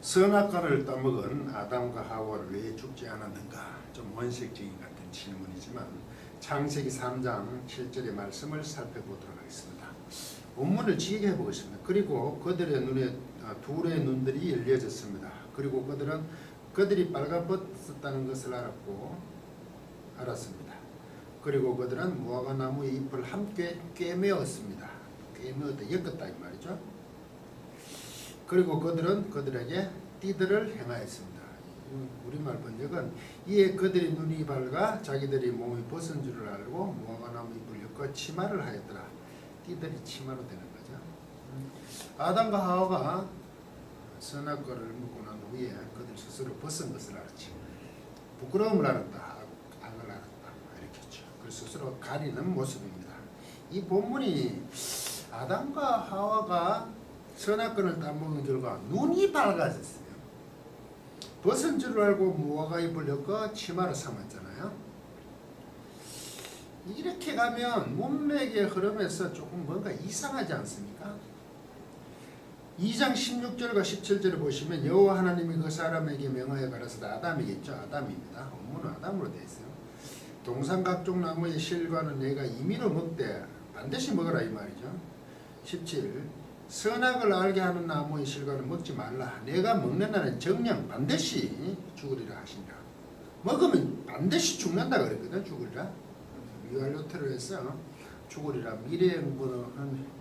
선악과를 따먹은 아담과 하와를 왜 죽지 않았는가? 좀 원색적인 같은 질문이지만 창세기 3장 7절의 말씀을 살펴보도록 하겠습니다. 본문을 지게 해보겠습니다. 그리고 그들의 눈에 둘의 눈들이 열려졌습니다. 그리고 그들이 빨가벗었다는 것을 알았습니다. 그리고 그들은 무화과 나무의 잎을 함께 꿰매었습니다. 꿰매었다, 엮었다 이 말이죠. 그리고 그들은 그들에게 띠들을 행하였습니다. 우리말 번역은 이에 그들의 눈이 밝아 자기들이 몸이 벗은 줄을 알고 무화과 나무 잎을 엮어 치마를 하였더라. 띠들이 치마로 되는 거죠. 아담과 하와가 선악과를 먹고 난 후에 그들 스스로 벗은 것을 알았지. 부끄러움을 알았다. 악을 알았다. 이렇게 했죠. 그래서 스스로 가리는 모습입니다. 이 본문이 아담과 하와가 선악과를 따먹은 결과 눈이 밝아졌어요. 벗은 줄 알고 무화과 잎을 엮어 치마를 삼았잖아요. 이렇게 가면 문맥의 흐름에서 조금 뭔가 이상하지 않습니까? 2장 16절과 17절을 보시면 여호와 하나님이 그 사람에게 명하여 가라사대 아담이겠죠. 아담입니다. 원문은 아담으로 되어 있어요. 동산 각종 나무의 실과는 내가 임의로 먹되 반드시 먹으라 이 말이죠. 17 선악을 알게 하는 나무의 실과는 먹지 말라. 내가 먹는 날은 정령 반드시 죽으리라 하시니라. 먹으면 반드시 죽는다 그랬거든. 죽으리라. 미완료태로 해서 죽으리라. 미래형으로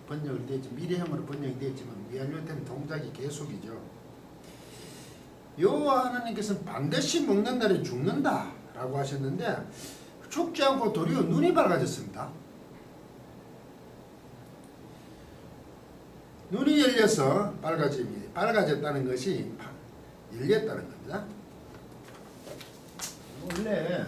번역이 되지 미래형으로 번역이 되지만 미완료태는 동작이 계속이죠. 여호와 하나님께서는 반드시 먹는 날에 죽는다라고 하셨는데 죽지 않고 도리어 눈이 밝아졌습니다. 눈이 열려서 밝아졌다는 것이 열렸다는 겁니다. 원래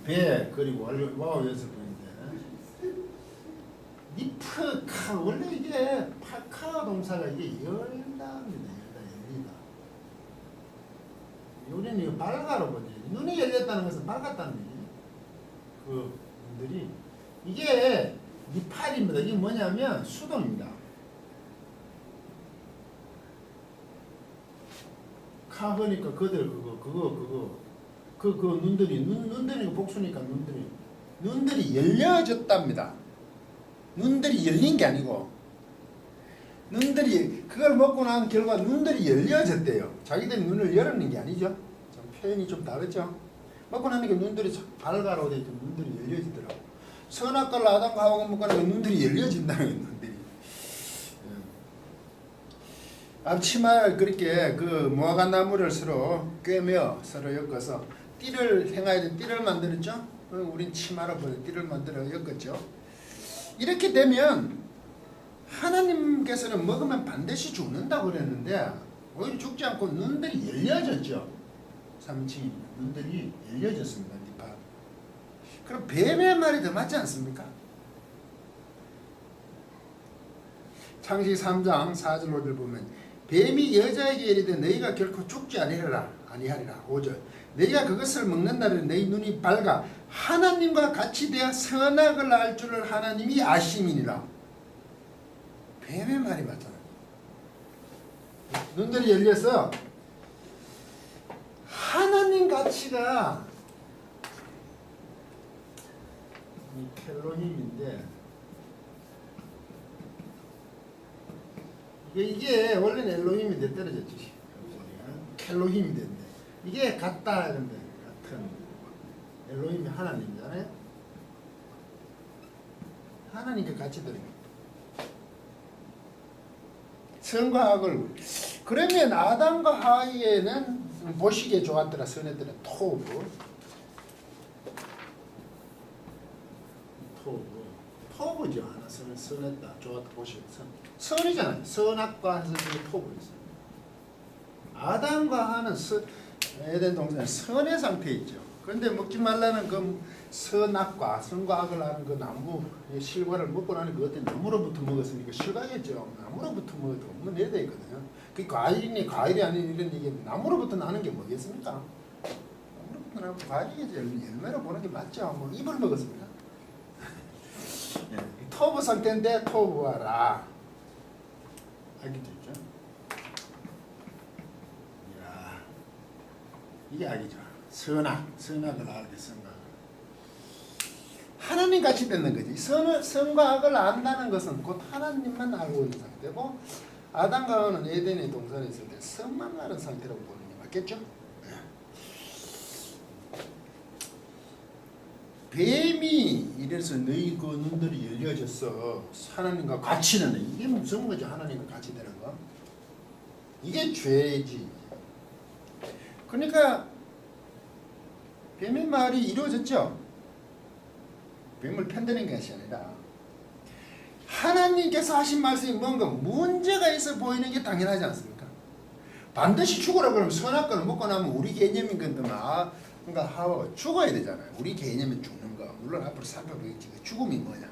배 그리고 와우 연습부인데 니프카 원래 이게 파카 동사가 이게 열다입니다. 열리다. 우리는 이거 밝아로 보지. 눈이 열렸다는 것은 밝았다는 얘기예요. 그 분들이 이게 니팔입니다. 이게 뭐냐면 수동입니다. 카하니까 그들 그 눈들이 복수니까 눈들이 열려졌답니다. 눈들이 열린 게 아니고 눈들이 그걸 먹고 난 결과 눈들이 열려졌대요. 자기들이 눈을 열었는 게 아니죠. 좀 표현이 좀 다르죠. 먹고 나니까 눈들이 밝아로 되어 있죠. 눈들이 열려지더라고. 선악과를 아담과 하와가 먹고 나니까 눈들이 열려진다는 거예요. 눈들이. 앞치마 그렇게 그 무화과 나무를 서로 꿰며 서로 엮어서 띠를 행하야 돼. 띠를 만들었죠. 우린 치마로 보는 띠를 만들어 엮었죠. 이렇게 되면 하나님께서는 먹으면 반드시 죽는다고 그랬는데 오히려 죽지 않고 눈들이 열려졌죠. 3층 눈들이 열려졌습니다. 니파. 그럼 뱀의 말이 더 맞지 않습니까? 창세기 3장 4절 5절 보면 뱀이 여자에게 이르되 너희가 결코 죽지 아니하리라. 5절 너희가 그것을 먹는 날에 너희 눈이 밝아 하나님과 같이 되어 선악을 알 줄을 하나님이 아심이니라. 뱀의 말이 맞잖아요. 눈들이 열려서 하나님 가치가 이 켈로힘인데 이게 원래는 엘로힘인데 떨어졌지. 켈로힘이 됐네. 이게 같다 이런데 같은 엘로힘이 하나님이잖아요. 하나님께 같이 들어요. 선과 악을 그러면 아담과 하와에는 보시기에 좋았더라. 선했더라. 토브죠. 하나 선했다. 좋았다. 보시기 선이잖아요. 선악과 해서 토브였어요. 아담과 하와는 에덴 동산에 선의 상태에 있죠. 그런데 먹지 말라는 그 선악과 선과 악을 아는 그 나무 실과를 먹고 나니 그 어떤 나무로부터 먹었으니까 실과겠죠. 나무로부터 먹어도 없는 애도 있거든요. 그 과일이니 과일이 아닌 이런 이게 나무로부터 나는 게 뭐겠습니까? 나무로부터 나는 과일이겠죠. 열매로 보는 게 맞죠. 뭐 잎을 먹었습니다. 토부 상태인데 토부하라. 악이죠. 이야, 이게 악이죠. 선악을 알겠습니다. 하나님 같이 되는 거지. 선과 악을 안다는 것은 곧 하나님만 알고 있는 상태고, 아담과 하와는 에덴의 동산에 있을 때 선만 아는 상태라고 보는 게 맞겠죠? 뱀이 이래서 너희 그 눈들이 열려졌어. 하나님과 같이 되는, 이게 무슨 거죠? 하나님과 같이 되는 거. 이게 죄지. 그러니까 뱀의 말이 이루어졌죠. 뱀을 편드는 것이 아니라 하나님께서 하신 말씀이 뭔가 문제가 있어 보이는 게 당연하지 않습니까? 반드시 죽으라 그러면 선악과를 먹고 나면 우리 개념인 건데 그러니까 하와가 죽어야 되잖아요. 우리 개념이 죽는 거. 물론 앞으로 살펴보겠지. 죽음이 뭐냐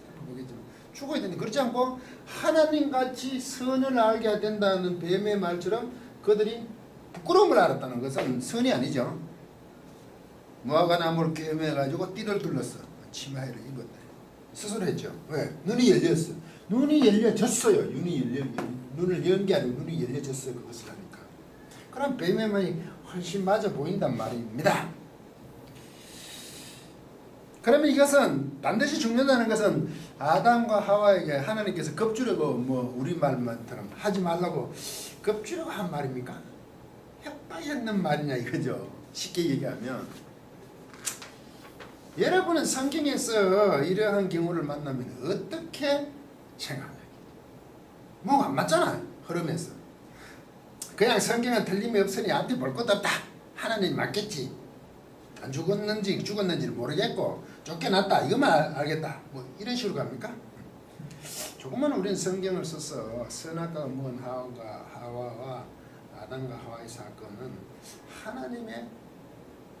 살펴보겠지만 죽어야 되는데, 그렇지 않고 하나님같이 선을 알게 된다는 뱀의 말처럼 그들이 부끄러움을 알았다는 것은 선이 아니죠. 무화과 나무를 꿰매가지고 띠를 둘렀어. 치마를 입었다. 스스로 했죠. 왜? 눈이 열렸어. 눈이 열려졌어요. 눈을 연 게 아니고 눈이 열려졌어요. 그것을 하니까. 그럼 뱀의 말이 훨씬 맞아 보인단 말입니다. 그러면 이것은 반드시 죽는다는 것은 아담과 하와에게 하나님께서 겁주려고 뭐 우리 말만처럼 하지 말라고 겁주려고 한 말입니까? 협박했는 말이냐 이거죠. 쉽게 얘기하면 여러분은 성경에서 이러한 경우를 만나면 어떻게 생각해요? 뭐 안 맞잖아. 흐름에서 그냥 성경은 틀림이 없으니 앞뒤 볼 것도 없다. 하나님 맞겠지. 안 죽었는지를 모르겠고 쫓겨났다 이것만 알겠다. 뭐 이런 식으로 갑니까? 조금만 우리는 성경을 써서 선악과가 먹은 하와와 아담과 하와의 사건은 하나님의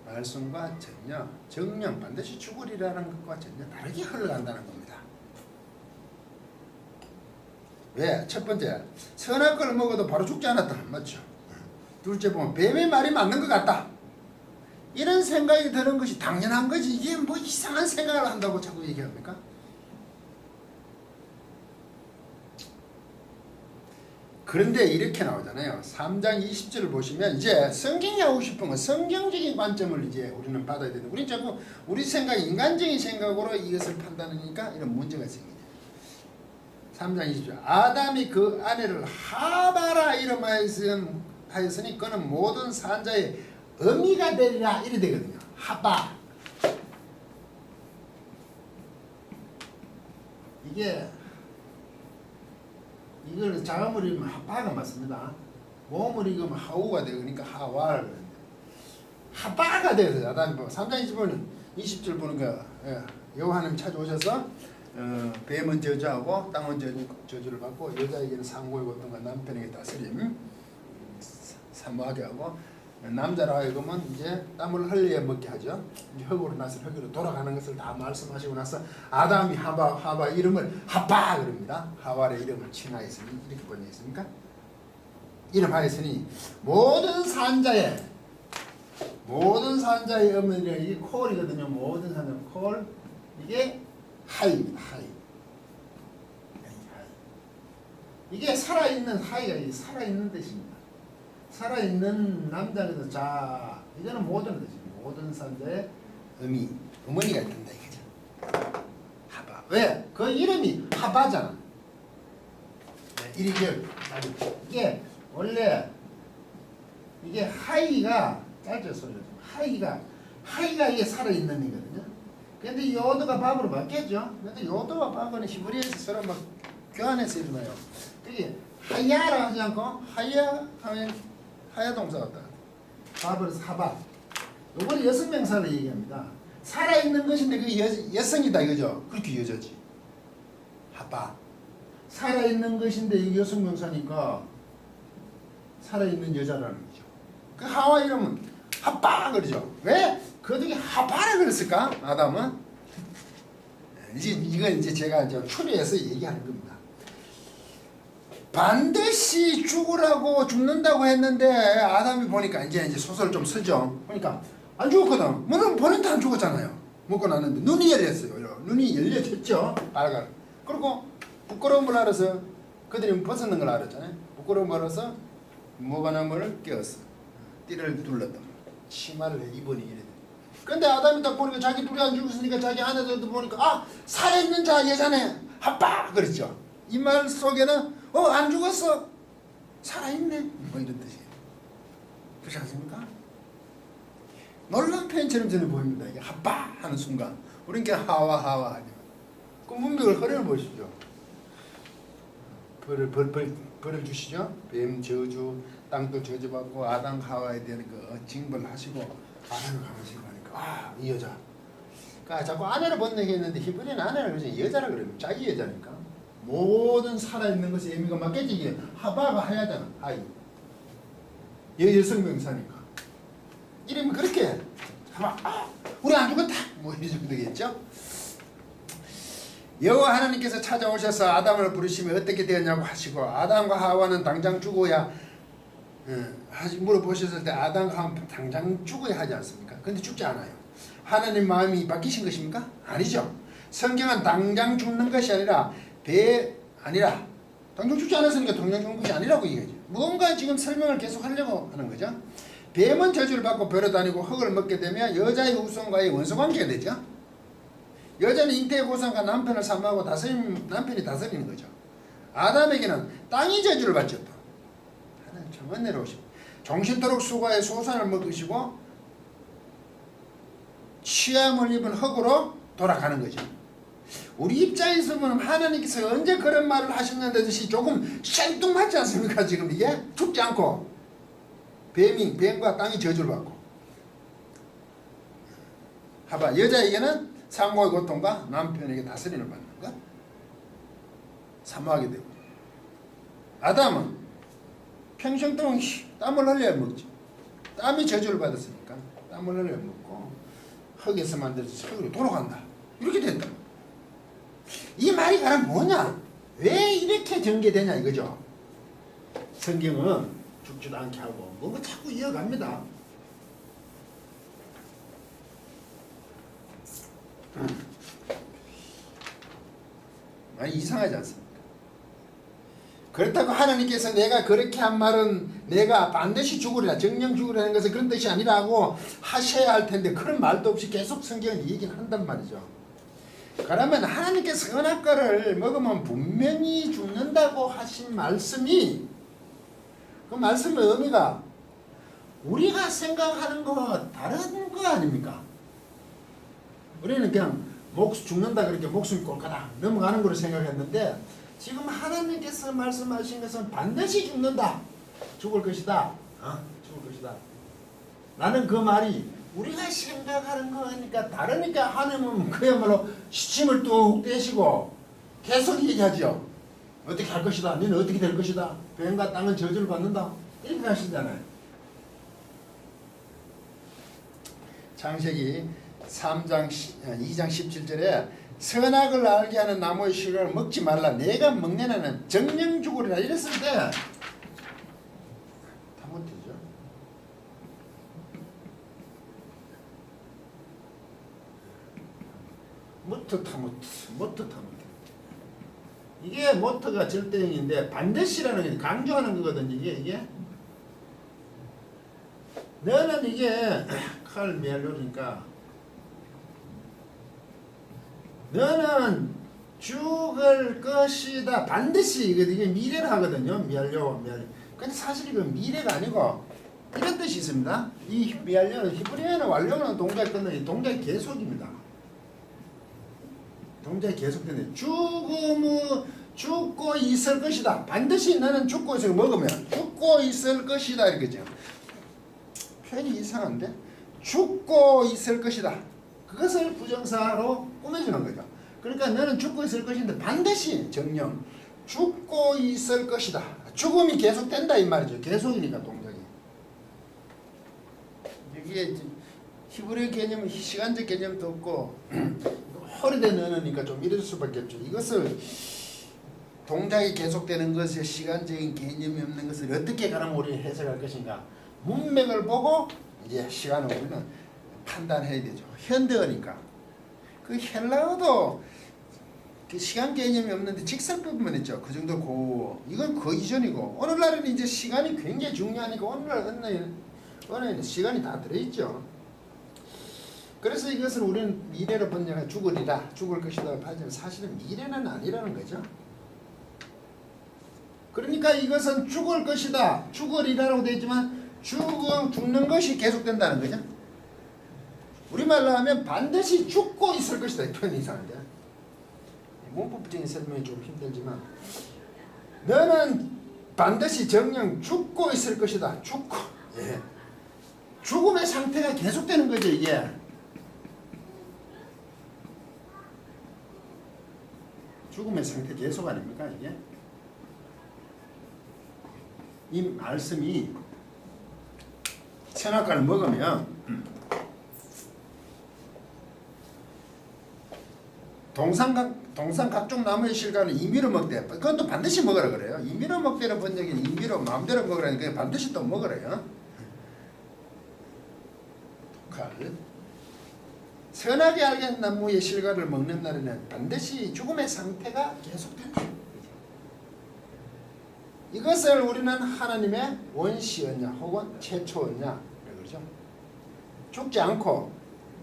말씀과 전혀 정령 반드시 죽으리라는 것과 전혀 다르게 흘러간다는 겁니다. 왜? 첫 번째, 선악과를 먹어도 바로 죽지 않았다. 맞죠? 둘째 보면 뱀의 말이 맞는 것 같다. 이런 생각이 드는 것이 당연한 거지. 이게 뭐 이상한 생각을 한다고 자꾸 얘기합니까? 그런데 이렇게 나오잖아요. 3장 20절을 보시면 이제 성경이 하고 싶은 건 성경적인 관점을 이제 우리는 받아야 되는. 우리 자꾸 우리 생각, 인간적인 생각으로 이것을 판단하니까 이런 문제가 생기죠. 3장 20절. 아담이 그 아내를 하바라 이름하였으니 그는 모든 산자의 어미가 되리라 이래 되거든요. 하바. 이걸 자음을 읽으면 하바가 맞습니다. 모음을 읽으면 하우가 되고 그러니까 하와를 그러는데 하바가 되어서 아담이 3장 20절 보니까 여호와 하나님 찾아오셔서 뱀은 저주하고 땅은 저주를 받고 여자에게는 상고의 고통과 남편에게 다스림 사모하게 하고 남자라 하여금은 이제 땀을 흘려 먹게 하죠. 이제 흙으로 나서 흙으로 돌아가는 것을 다 말씀하시고 나서 아담이 하바 이름을 하바 그럽니다. 하와의 이름을 칭하였으니 이렇게 번역했습니까? 이름하였으니 모든 산자의 어머니가 이게 콜이거든요. 모든 산자 콜 이게 하이입니다. 하이. 이게 살아있는 하이가 살아있는 뜻입니다. 살아있는 남자에서 자 이거는 모든 뜻입니다. 모든 산자의 어머니가 있단다 이거죠. 하바. 왜? 그 이름이 하바잖아. 이게 원래 이게 하이가 짧죠 소리가 하이가 이게 살아있는 이거든요. 근데 요도가 밥으로 바뀌었죠. 근데 요도와 밥은 히브리어에서 서로 막 교환해서 일어나요. 그게 하야라 하지 않고 하야 하면 하야 동사 같다. 밥을 사바. 요거는 여성명사를 얘기합니다. 살아있는 것인데 그게 여성이다 이거죠. 그렇게 여자지. 하바. 살아있는 것인데 이게 여성명사니까 살아있는 여자라는 거죠. 그 하와 이름은 하바 그러죠. 왜? 어떻게 하바라 그랬을까? 아담은 이건 이제 제가 이제 추리해서 얘기하는 겁니다. 반드시 죽으라고 죽는다고 했는데 아담이 보니까 이제 소설 좀 쓰죠. 그러니까 안 죽었거든. 물론 본인도 안 죽었잖아요. 먹고 났는데 눈이 열렸어요. 눈이 열려졌죠. 빨간. 그리고 부끄러움을 알아서 그들이 벗었는 걸 알았잖아요. 부끄러움을 알아서 무화과나무를 껴었어. 띠를 둘렀다. 치마를 입으니 이래. 근데 아담이 딱 보니까 자기 둘이 안 죽었으니까 자기 아내들도 보니까 아 살아있는 자 여자네 아빠 그랬죠. 이 말 속에는 안 죽었어 살아있네 뭐 이런 뜻이에요. 그렇지 않습니까? 놀란 표현처럼 저는 보입니다. 이게 아빠 하는 순간 우린 그냥 하와 하죠. 그 문맥을 흐름을 보시죠. 벌을 주시죠. 뱀 저주 땅도 저주받고 아담 하와에 대한 그 징벌을 하시고 아내를 가만히 하니까 이 여자 그러니까 자꾸 아내를 번역했는데 히브리는 아내를 그냥 여자라 그래요. 자기 여자니까 모든 살아있는 것이 의미가 맞겠지. 이게 하바가 하야잖아. 하이 여성 명사니까 이름이 그렇게 하바 우리 안 죽었다 뭐 이 정도겠죠. 여호와 하나님께서 찾아오셔서 아담을 부르시며 어떻게 되었냐고 하시고 아담과 하와는 당장 죽어야 물어보셨을 때 아담과 하와는 당장 죽어야 하지 않습니까? 근데 죽지 않아요. 하나님 마음이 바뀌신 것입니까? 아니죠. 성경은 당장 죽는 것이 아니라 당장 죽지 않았으니까 당장 죽는 것이 아니라고 얘기하죠. 뭔가 지금 설명을 계속 하려고 하는 거죠. 뱀은 저주를 받고 벼러 다니고 흙을 먹게 되면 여자의 후손과의 원수관계가 되죠. 여자는 잉태의 고상과 남편을 삼하고 남편이 다스리는 거죠. 아담에게는 땅이 저주를 받죠. 하나님 참 은혜로우시고 정신토록 수고해 소산을 먹으시고 취함을 입은 흙으로 돌아가는 거죠. 우리 입장에서 보면 하나님께서 언제 그런 말을 하셨는데듯이 조금 생뚱맞지 않습니까? 지금 이게 죽지 않고 뱀과 땅이 저주를 받고 하봐 여자에게는 상고의 고통과 남편에게 다스림을 받는 것 사모하게 되고 아담은 평생 동안 땀을 흘려야 먹지. 땀이 저주를 받았으니까 땀을 흘려야 먹고 흙에서 만들어서 흙으로 돌아간다. 이렇게 된다. 이 말이 과연 뭐냐? 왜 이렇게 전개되냐 이거죠. 성경은 죽지도 않게 하고 뭔가 자꾸 이어갑니다. 많이 이상하지 않습니까? 그렇다고 하나님께서 내가 그렇게 한 말은 내가 반드시 죽으리라 정령 죽으리라는 것은 그런 뜻이 아니라고 하셔야 할 텐데 그런 말도 없이 계속 성경은 얘기는 한단 말이죠. 그러면 하나님께서 선악과를 먹으면 분명히 죽는다고 하신 말씀이 그 말씀의 의미가 우리가 생각하는 거와 다른 거 아닙니까? 우리는 그냥 죽는다 그렇게 목숨이 꼴까다 넘어가는 거로 생각했는데 지금 하나님께서 말씀하신 것은 반드시 죽는다. 죽을 것이다. 죽을 것이다. 나는 그 말이 우리가 생각하는 거니까 다르니까 하나님은 그야말로 시침을 뚝 떼시고 계속 얘기하죠. 어떻게 할 것이다. 너는 어떻게 될 것이다. 뱀과 땅은 저주를 받는다. 이렇게 하시잖아요. 창세기 2장 17절에 선악을 알게 하는 나무의 실과를 먹지 말라. 내가 먹는 애는 정령 죽으리라. 이랬을 때 타모티죠. 모터 타모티. 이게 모터가 절대형인데 반드시라는 게 강조하는 거거든요. 이게 너는 이게 칼 미알료니까 너는 죽을 것이다. 반드시 이게 미래를 하거든요. 미알료. 근데 사실 이건 미래가 아니고 이런 뜻이 있습니다. 이 미알료는 히브리어는 완료는 동작 끝나는 동작이 계속입니다. 동작이 계속되네. 죽고 있을 것이다. 반드시 너는 죽고 있을 먹으면 죽고 있을 것이다 이렇게죠. 표현이 이상한데 죽고 있을 것이다. 그것을 부정사로 꾸며주는 거죠. 그러니까 너는 죽고 있을 것인데 반드시 정령 죽고 있을 것이다. 죽음이 계속된다 이 말이죠. 계속이니까 동작이. 이게 히브리 개념은 시간적 개념도 없고 오래된 언어니까 좀 이럴 수밖에 없죠. 이것을 동작이 계속되는 것에 시간적인 개념이 없는 것을 어떻게 그럼 우리 해석할 것인가? 문맥을 보고 이제 시간을 우리는 판단해야 되죠. 현대어니까. 그 헬라어도 그 시간 개념이 없는데 직설법만 있죠. 그 정도 고 이건 그 이전이고 오늘날은 이제 시간이 굉장히 중요하니까 오늘날 언어에는 시간이 다 들어있죠. 그래서 이것을 우리는 미래로 번역해 죽으리라 죽을 것이다 하지만 사실은 미래는 아니라는 거죠. 그러니까 이것은 죽을 것이다 죽으리라라고 되어 있지만 죽는 것이 계속된다는 거죠. 우리말로 하면 반드시 죽고 있을 것이다. 이 표현이 이상한데 문법적인 설명이 좀 힘들지만 너는 반드시 정령 죽고 있을 것이다. 죽고 예. 죽음의 상태가 계속되는 거죠. 이게 죽음의 상태 계속 아닙니까 이게? 이 말씀이 선악과를 먹으면 동산 각종 나무의 실과는 임의로 먹되 그것도 반드시 먹으라 그래요. 임의로 먹되는 번역이 임의로 마음대로 먹으라니까 반드시 또 먹으래요. 선하게 알겠는 나무의 실과를 먹는 날에는 반드시 죽음의 상태가 계속된다. 이것을 우리는 하나님의 원시였냐 혹은 최초였냐 그러죠. 죽지 않고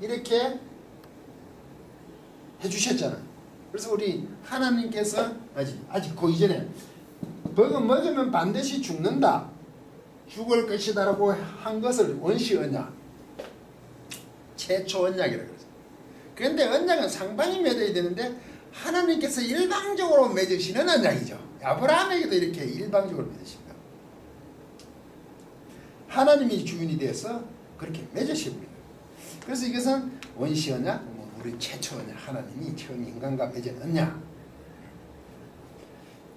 이렇게 해주셨잖아. 그래서 우리 하나님께서 아직 그 이전에 벌금 먹으면 반드시 죽는다. 죽을 것이다라고 한 것을 원시 언약, 최초 언약이라고 그러죠. 그런데 언약은 상반이 맺어야 되는데 하나님께서 일방적으로 맺으시는 언약이죠. 아브라함에게도 이렇게 일방적으로 맺으십니다. 하나님이 주인이 되어서 그렇게 맺으십니다. 그래서 이것은 원시 언약, 우리 최초 언약, 하나님이 처음 인간과 맺은 언약.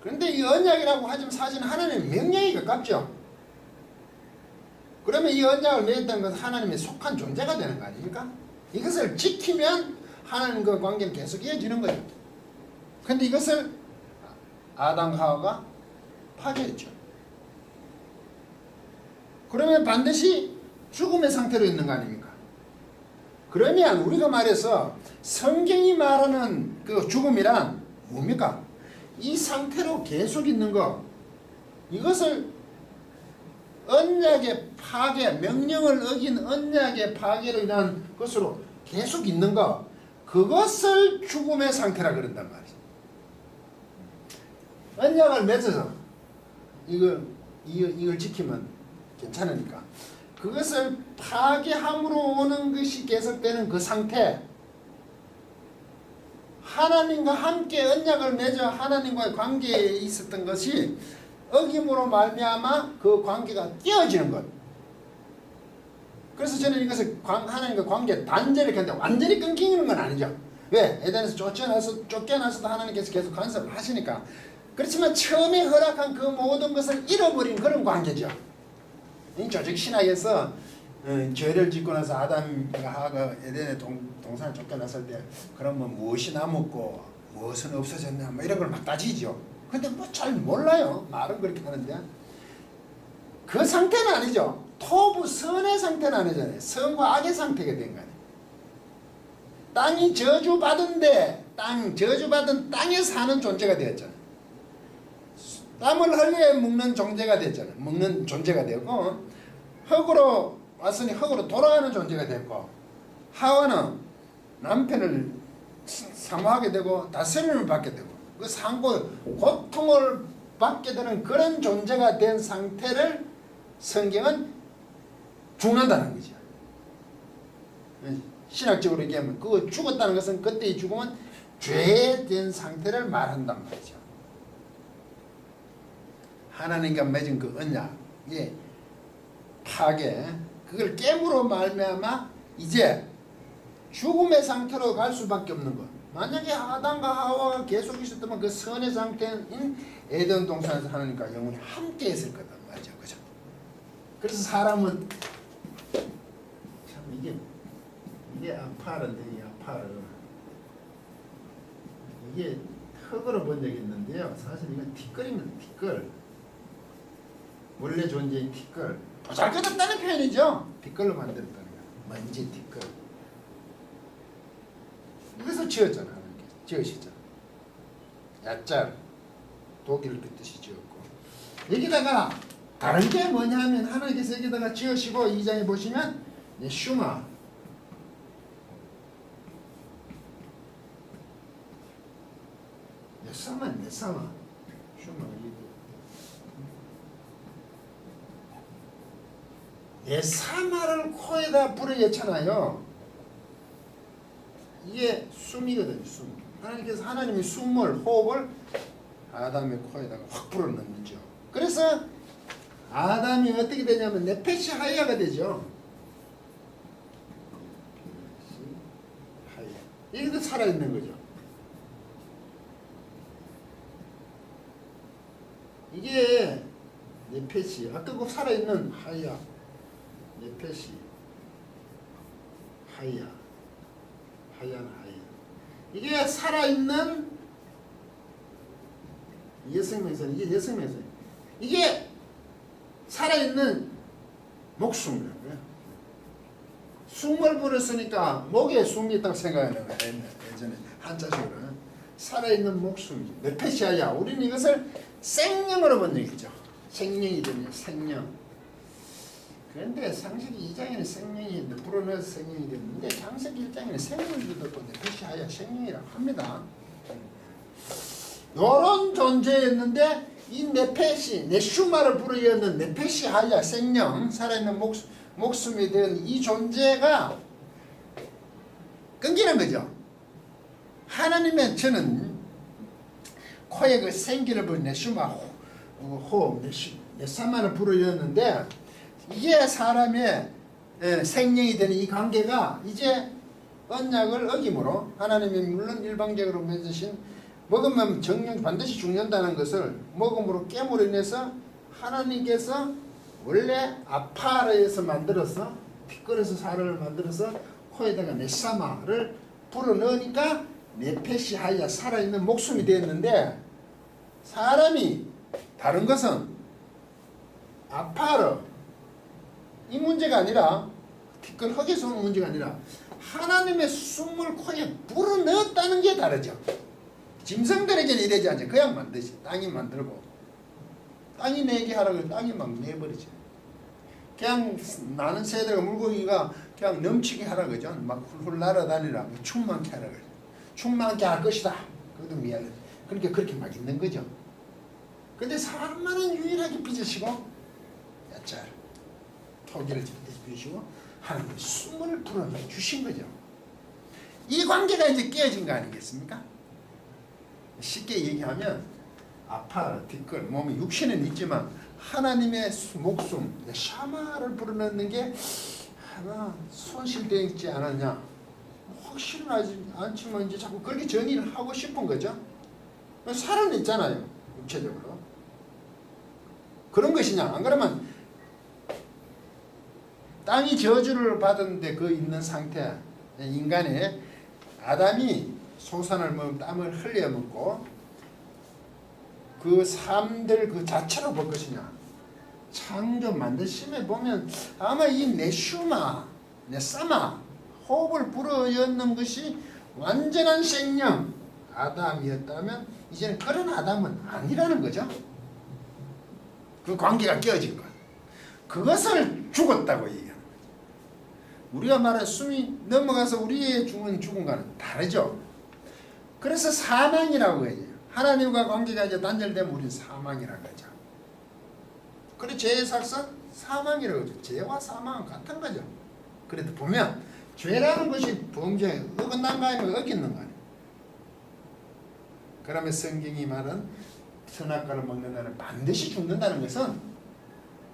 그런데 이 언약이라고 하지만 사실은 하나님의 명령에 가깝죠. 그러면 이 언약을 맺었다는 것은 하나님의 속한 존재가 되는 거 아닙니까? 이것을 지키면 하나님과 관계는 계속 이어지는 거죠. 그런데 이것을 아담 하와가 파괴했죠. 그러면 반드시 죽음의 상태로 있는 거 아닙니까? 그러면 우리가 말해서 성경이 말하는 그 죽음이란 뭡니까? 이 상태로 계속 있는 거, 이것을 언약의 파괴, 명령을 어긴 언약의 파괴로 인한 것으로 계속 있는 거, 그것을 죽음의 상태라 그런단 말이죠. 언약을 맺어서 이걸 지키면 괜찮으니까 그것을 파괴함으로 오는 것이 계속되는 그 상태, 하나님과 함께 언약을 맺어 하나님과의 관계에 있었던 것이 어김으로 말미암아 그 관계가 깨어지는 것. 그래서 저는 이것을 하나님과 관계 단절이 근데 완전히 끊기는 건 아니죠. 왜? 에덴에서 쫓겨나서도 하나님께서 계속 간섭을 하시니까. 그렇지만 처음에 허락한 그 모든 것을 잃어버린 그런 관계죠. 이 조직 신학에서 죄를 짓고 나서 아담과 하와가 에덴의 동산을 쫓겨났을 때 그러면 무엇이 남았고 무엇은 없어졌냐 뭐 이런 걸 막 따지죠. 근데 뭐 잘 몰라요. 말은 그렇게 하는데 그 상태는 아니죠. 토부 선의 상태는 아니잖아요. 선과 악의 상태가 된 거 아니에요. 땅이 저주받은데 저주받은 땅에 사는 존재가 되었잖아요. 땀을 흘려 먹는 존재가 됐잖아요. 먹는 존재가 되고 흙으로 왔으니 흙으로 돌아가는 존재가 됐고 하와는 남편을 사모하게 되고 다스림을 받게 되고 그 상고 고통을 받게 되는 그런 존재가 된 상태를 성경은 죽는다는 거죠. 신학적으로 얘기하면 그 죽었다는 것은 그때의 죽음은 죄된 상태를 말한단 말이죠. 하나님과 맺은 그 언약의 파괴, 그걸 깨므로 말미암아 이제 죽음의 상태로 갈 수밖에 없는 것. 만약에 아담과 하와가 계속 있었다면 그 선의 상태인 에덴 동산에서 하나님과 영원히 함께 했을 거단 말이죠. 그죠? 그래서 사람은 참 이게 이게 아파르인데 이 아파르 이게 흙으로 본 적이 있는데요. 사실 이건 티끌입니다. 티끌. 원래 존재인 티끌. 보잘것없다는 표현이죠. 티끌로 만들었다는 거. 먼지 티끌. 이것을 지었잖아. 지으시잖아. 야짤. 독일 그 뜻이 지었고. 여기다가 다른 게 뭐냐 하면 하나님께서 여기다가 지으시고 2장에 보시면 슈마. 네사마. 슈마. 네사마를 코에다 불어넣잖아요. 이게 숨이거든요. 숨. 하나님께서 하나님이 숨을 호흡을 아담의 코에다가 확 불어넣는죠. 그래서 아담이 어떻게 되냐면 네페시 하야가 되죠. 하야. 이게도 살아있는 거죠. 이게 네페시. 아까 그 살아있는 하야. 네페시. 하야. 하야는 하야. 이게 살아있는 여성명선. 이게 여성명선. 이게 살아있는 목숨이라고요. 숨을 불었으니까 목에 숨이 있다고 생각하는 거예요. 예전에 한자식으로는 살아있는 목숨이죠. 네페시아야. 우리는 이것을 생명으로 본 적이죠. 생명이 되는 생명. 그런데 창세기 2장에는 생명이 불어넣어서 생명이 됐는데 창세기 1장에는 생명이 듣고 네페시아야 생명이라고 합니다. 이런 존재였는데 이 네페시, 네슈마를 불어넣는 네페시아야 생명, 살아있는 목숨이 된 이 존재가 끊기는 거죠. 하나님의 저는 코에 그 생기를 부은 네슈마 호흡, 네사마를 불어넣는데 이게 사람의 생명이 되는 이 관계가 이제 언약을 어김으로 하나님이 물론 일방적으로 맺으신 먹으면 정령 반드시 죽는다는 것을 먹음으로 깨물어 내서 하나님께서 원래 아파르에서 만들어서 티끌에서 사르를 만들어서 코에다가 네사마를 불어넣으니까 네페시하야 살아있는 목숨이 되었는데 사람이 다른 것은 아파르 이 문제가 아니라 티끌 흙에서 오는 문제가 아니라 하나님의 숨을 코에 불어넣었다는 게 다르죠. 짐승들에게는 이러지 않죠. 그냥 만드시. 땅이 만들고 땅이 내게 하라고 해서 땅이 막 내버리죠. 그냥 나는 새들과 물고기가 그냥 넘치게 하라고 그러죠. 막 훌훌 날아다니라. 충만케 하라고 그러죠. 충만케 할 것이다. 그것도 미안해. 그러니까 그렇게 막 있는 거죠. 근데 사람만은 유일하게 빚으시고 야짤 토기를 빚으시고 하나님의 숨을 불어넣어 주신 거죠. 이 관계가 이제 깨어진 거 아니겠습니까? 쉽게 얘기하면 아파르, 티끌, 몸이 육신은 있지만 하나님의 목숨, 샤마를 불어넣는 게 하나 손실되어 있지 않았냐. 확실은 않지만 이제 자꾸 그렇게 정의를 하고 싶은 거죠. 살은 있잖아요. 육체적으로. 그런 것이냐. 안 그러면 땅이 저주를 받았는데 그 있는 상태 인간의 아담이 소산을 먹으면 땀을 흘려 먹고 그 삶들 그 자체로 볼 것이냐. 창조 만드심에 보면 아마 이 네슈마, 네사마 호흡을 불어넣는 것이 완전한 생명 아담이었다면 이제는 그런 아담은 아니라는 거죠. 그 관계가 깨어진 것. 그것을 죽었다고 얘기하는 거죠. 우리가 말하는 숨이 넘어가서 우리의 죽음과는 다르죠. 그래서 사망이라고 해요. 하나님과 관계가 이제 단절되면 우리는 사망이라고 하죠. 그리고 죄의 삭은 사망이라고 하죠. 죄와 사망은 같은 거죠. 그래도 보면 죄라는 것이 범죄에 어긋난 거 아니면 어기는 거 아니에요. 그러면 성경이 말한 선악과를 먹는 자는 반드시 죽는다는 것은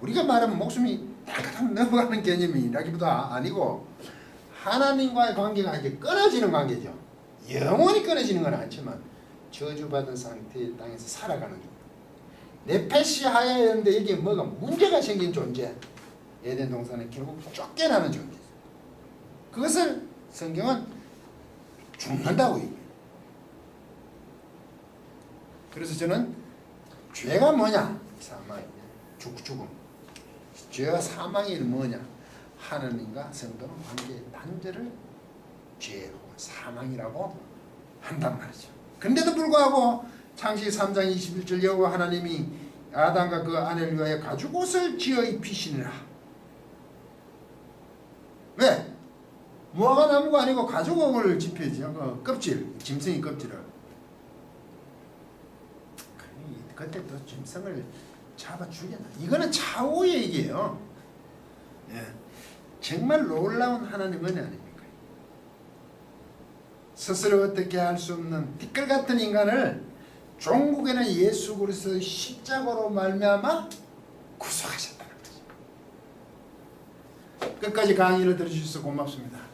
우리가 말하면 목숨이 딱딱 넘어가는 개념이라기보다 아니고 하나님과의 관계가 이제 끊어지는 관계죠. 영원히 끊어지는 건 않지만 저주받은 상태의 땅에서 살아가는 존재. 네페시하야였는데 이게 뭐가 문제가 생긴 존재. 에덴 동산에 결국 쫓겨나는 존재. 그것을 성경은 죽는다고 얘기해요. 그래서 저는 죄가 뭐냐? 사망, 죽음. 죄와 사망이 뭐냐? 하나님과 성도는 관계의 단절을 죄로 사망이라고 한단 말이죠. 그런데도 불구하고 창세기 3장 21절 여호와 하나님이 아담과 그 아내를 위하여 가죽옷을 지어 입히시니라. 왜? 무화과 나무가 아니고 가죽옷을 집혀야죠. 그 껍질, 짐승의 껍질을. 그때 또 짐승을 잡아 죽였나. 이거는 차후의 얘기예요. 예. 정말 놀라운 하나님 은혜 아닙니까? 스스로 어떻게 할 수 없는 티끌 같은 인간을 종국에는 예수 그리스도의 십자가로 말미암아 구속하셨다는 거죠. 끝까지 강의를 들어주셔서 고맙습니다.